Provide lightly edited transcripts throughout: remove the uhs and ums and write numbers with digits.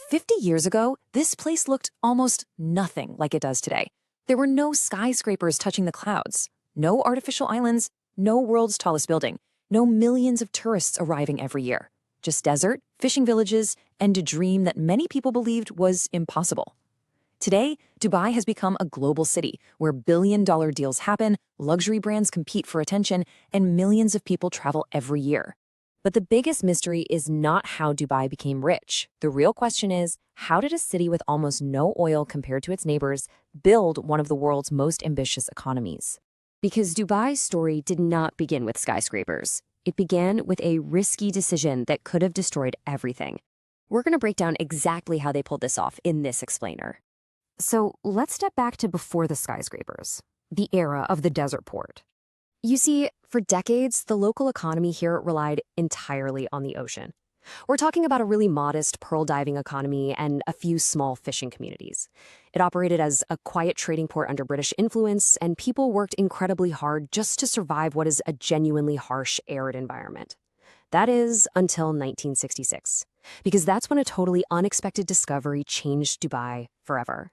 50 years ago, this place looked almost nothing like it does today. There were no skyscrapers touching the clouds, no artificial islands, no world's tallest building, no millions of tourists arriving every year. Just desert, fishing villages, and a dream that many people believed was impossible. Today, Dubai has become a global city where billion-dollar deals happen, luxury brands compete for attention, and millions of people travel every year. But the biggest mystery is not how Dubai became rich. The real question is, how did a city with almost no oil compared to its neighbors build one of the world's most ambitious economies? Because Dubai's story did not begin with skyscrapers. It began with a risky decision that could have destroyed everything. We're going to break down exactly how they pulled this off in this explainer. So let's step back to before the skyscrapers, the era of the desert port. You see, for decades, the local economy here relied entirely on the ocean. We're talking about a really modest pearl diving economy and a few small fishing communities. It operated as a quiet trading port under British influence, and people worked incredibly hard just to survive what is a genuinely harsh, arid environment. That is until 1966, because that's when a totally unexpected discovery changed Dubai forever.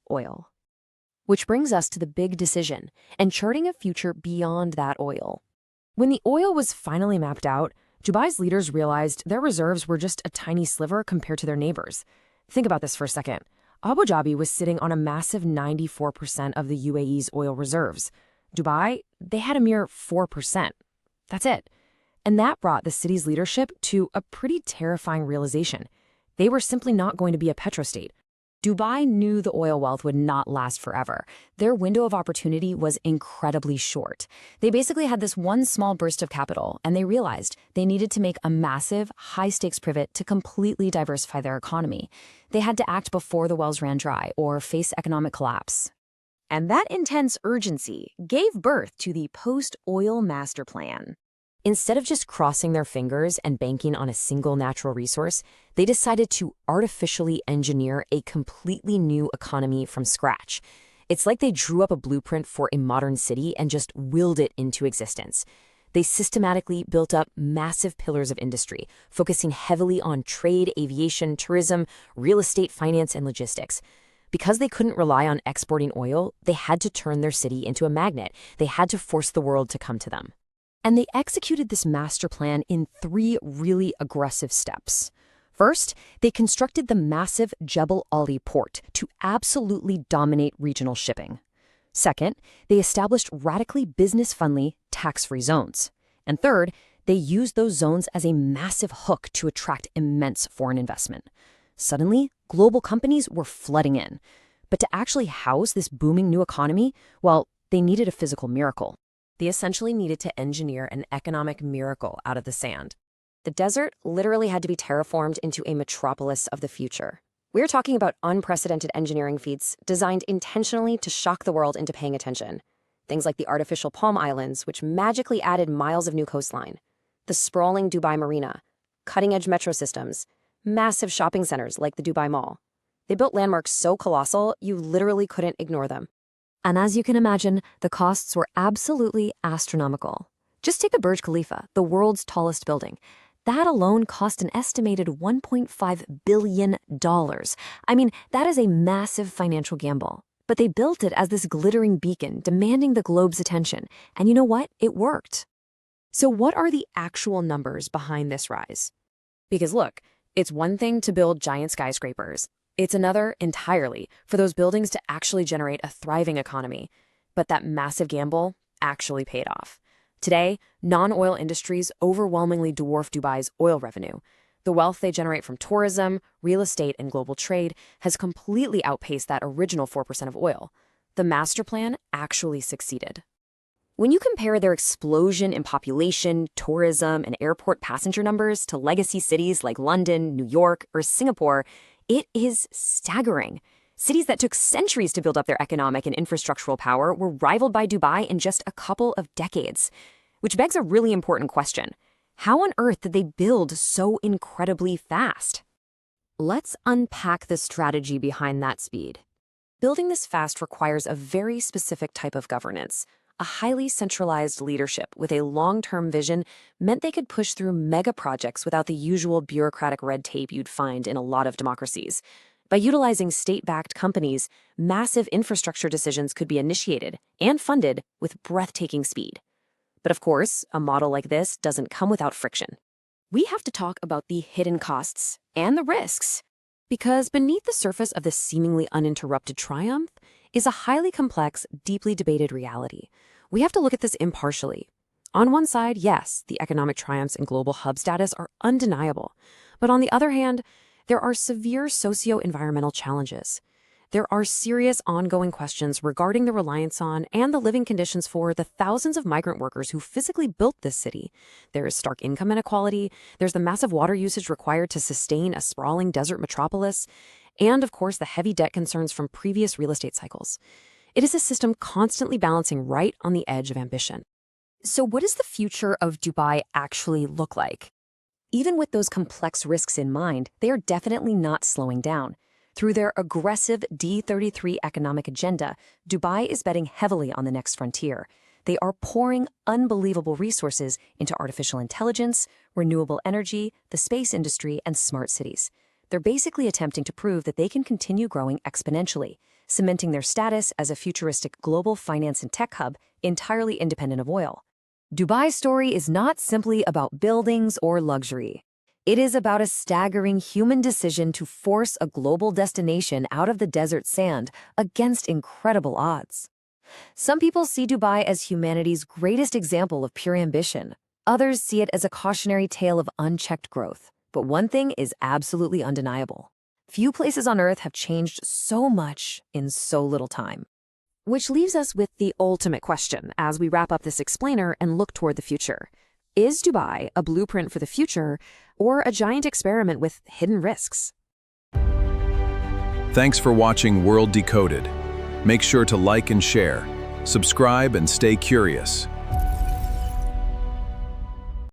Oil. Which brings us to the big decision and charting a future beyond that oil. When the oil was finally mapped out, Dubai's leaders realized their reserves were just a tiny sliver compared to their neighbors. Think about this for a second. Abu Dhabi was sitting on a massive 94% of the UAE's oil reserves. Dubai, they had a mere 4%. That's it. And that brought the city's leadership to a pretty terrifying realization. They were simply not going to be a petrostate. Dubai knew the oil wealth would not last forever. Their window of opportunity was incredibly short. They basically had this one small burst of capital, and they realized they needed to make a massive, high-stakes pivot to completely diversify their economy. They had to act before the wells ran dry or face economic collapse. And that intense urgency gave birth to the post-oil master plan. Instead of just crossing their fingers and banking on a single natural resource, they decided to artificially engineer a completely new economy from scratch. It's like they drew up a blueprint for a modern city and just willed it into existence. They systematically built up massive pillars of industry, focusing heavily on trade, aviation, tourism, real estate, finance, and logistics. Because they couldn't rely on exporting oil, they had to turn their city into a magnet. They had to force the world to come to them. And they executed this master plan in 3 really aggressive steps. First, they constructed the massive Jebel Ali port to absolutely dominate regional shipping. Second, they established radically business-friendly, tax-free zones. And third, they used those zones as a massive hook to attract immense foreign investment. Suddenly, global companies were flooding in. But to actually house this booming new economy, well, they needed a physical miracle. They essentially needed to engineer an economic miracle out of the sand. The desert literally had to be terraformed into a metropolis of the future. We're talking about unprecedented engineering feats designed intentionally to shock the world into paying attention. Things like the artificial Palm Islands, which magically added miles of new coastline, the sprawling Dubai Marina, cutting-edge metro systems, massive shopping centers like the Dubai Mall. They built landmarks so colossal, you literally couldn't ignore them. And as you can imagine, the costs were absolutely astronomical. Just take the Burj Khalifa, the world's tallest building. That alone cost an estimated $1.5 billion. I mean, that is a massive financial gamble. But they built it as this glittering beacon, demanding the globe's attention. And you know what? It worked. So what are the actual numbers behind this rise? Because look, it's one thing to build giant skyscrapers. It's another entirely for those buildings to actually generate a thriving economy. But that massive gamble actually paid off. Today, non-oil industries overwhelmingly dwarf Dubai's oil revenue. The wealth they generate from tourism, real estate, and global trade has completely outpaced that original 4% of oil. The master plan actually succeeded. When you compare their explosion in population, tourism, and airport passenger numbers to legacy cities like London, New York, or Singapore, it is staggering. Cities that took centuries to build up their economic and infrastructural power were rivaled by Dubai in just a couple of decades. Which begs a really important question. How on earth did they build so incredibly fast? Let's unpack the strategy behind that speed. Building this fast requires a very specific type of governance, A highly centralized leadership with a long-term vision meant they could push through mega projects without the usual bureaucratic red tape you'd find in a lot of democracies. By utilizing state-backed companies, massive infrastructure decisions could be initiated and funded with breathtaking speed. But of course, a model like this doesn't come without friction. We have to talk about the hidden costs and the risks. Because beneath the surface of this seemingly uninterrupted triumph is a highly complex, deeply debated reality. We have to look at this impartially. On one side, yes, the economic triumphs and global hub status are undeniable. But on the other hand, there are severe socio-environmental challenges. There are serious ongoing questions regarding the reliance on and the living conditions for the thousands of migrant workers who physically built this city. There is stark income inequality, there's the massive water usage required to sustain a sprawling desert metropolis, and of course the heavy debt concerns from previous real estate cycles. It is a system constantly balancing right on the edge of ambition. So what does the future of Dubai actually look like? Even with those complex risks in mind, they are definitely not slowing down. Through their aggressive D33 economic agenda, Dubai is betting heavily on the next frontier. They are pouring unbelievable resources into artificial intelligence, renewable energy, the space industry, and smart cities. They're basically attempting to prove that they can continue growing exponentially, cementing their status as a futuristic global finance and tech hub entirely independent of oil. Dubai's story is not simply about buildings or luxury. It is about a staggering human decision to force a global destination out of the desert sand against incredible odds. Some people see Dubai as humanity's greatest example of pure ambition. Others see it as a cautionary tale of unchecked growth. But one thing is absolutely undeniable. Few places on Earth have changed so much in so little time. Which leaves us with the ultimate question as we wrap up this explainer and look toward the future. Is Dubai a blueprint for the future or a giant experiment with hidden risks? Thanks for watching World Decoded. Make sure to like and share, subscribe, and stay curious.